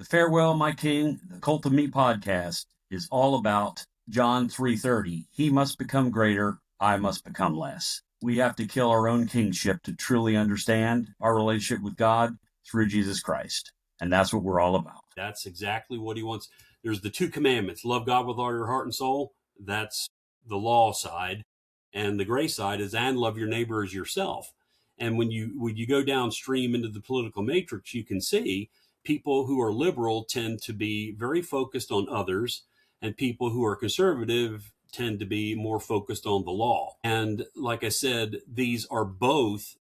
Farewell, my king. The Cult of Me podcast is all about John 3:30. He must become greater, I must become less. We have to kill our own kingship to truly understand our relationship with God through Jesus Christ. And that's what we're all about. That's exactly what he wants. There's the two commandments: love God with all your heart and soul. That's the law side. And the grace side is, and love your neighbor as yourself. And when you go downstream into the political matrix, you can see people who are liberal tend to be very focused on others, and people who are conservative tend to be more focused on the law. And like I said, these are both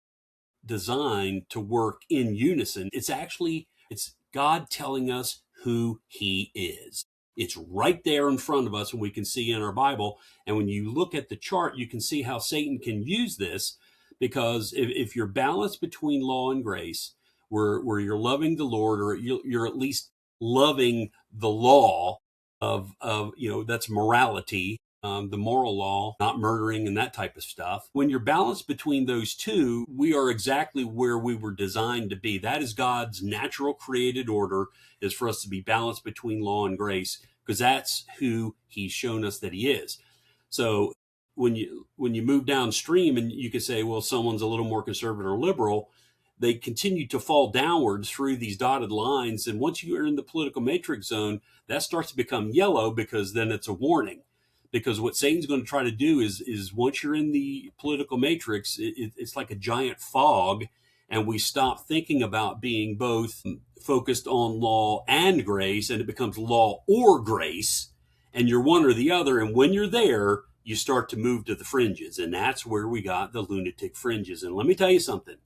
designed to work in unison. It's God telling us who he is. It's right there in front of us, and we can see in our Bible. And when you look at the chart, you can see how Satan can use this, because if you're balanced between law and grace, where you're loving the Lord, or you're at least loving the law of that's morality, the moral law, not murdering and that type of stuff. When you're balanced between those two, we are exactly where we were designed to be. That is God's natural created order, is for us to be balanced between law and grace, because that's who he's shown us that he is. So when you move downstream, and you could say, well, someone's a little more conservative or liberal, they continue to fall downwards through these dotted lines. And once you are in the political matrix zone, that starts to become yellow, because then it's a warning. Because what Satan's going to try to do is once you're in the political matrix, it's like a giant fog, and we stop thinking about being both focused on law and grace, and it becomes law or grace, and you're one or the other. And when you're there, you start to move to the fringes, and that's where we got the lunatic fringes. And let me tell you something.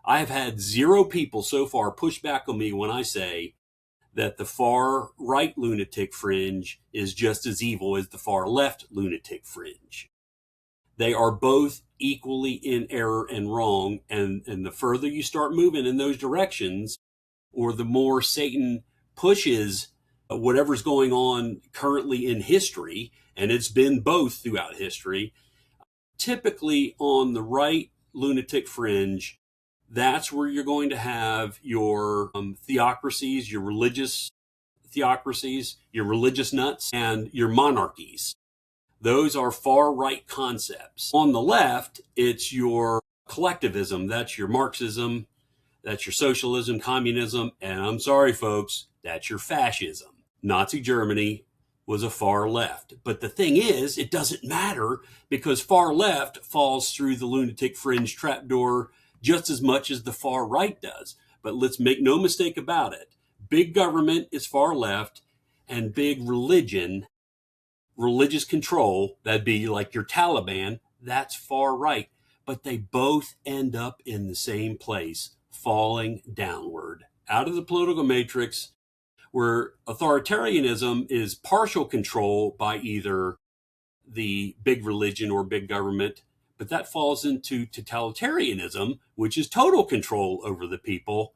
I have had 0 people so far push back on me when I say that the far right lunatic fringe is just as evil as the far left lunatic fringe. They are both equally in error and wrong. And the further you start moving in those directions, or the more Satan pushes whatever's going on currently in history, and it's been both throughout history, typically on the right lunatic fringe, that's where you're going to have your theocracies, your religious theocracies, your religious nuts, and your monarchies. Those are far right concepts. On the left, it's your collectivism. That's your Marxism. That's your socialism, communism. And I'm sorry, folks, that's your fascism. Nazi Germany was a far left. But the thing is, it doesn't matter, because far left falls through the lunatic fringe trapdoor just as much as the far right does. But let's make no mistake about it. Big government is far left, and big religion, religious control, that'd be like your Taliban, that's far right. But they both end up in the same place, falling downward out of the political matrix, where authoritarianism is partial control by either the big religion or big government, but that falls into totalitarianism, which is total control over the people.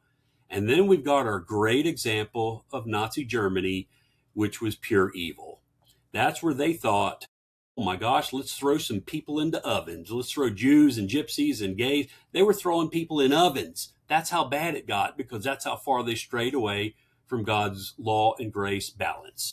And then we've got our great example of Nazi Germany, which was pure evil. That's where they thought, oh my gosh, let's throw some people into ovens. Let's throw Jews and gypsies and gays. They were throwing people in ovens. That's how bad it got, because that's how far they strayed away from God's law and grace balance.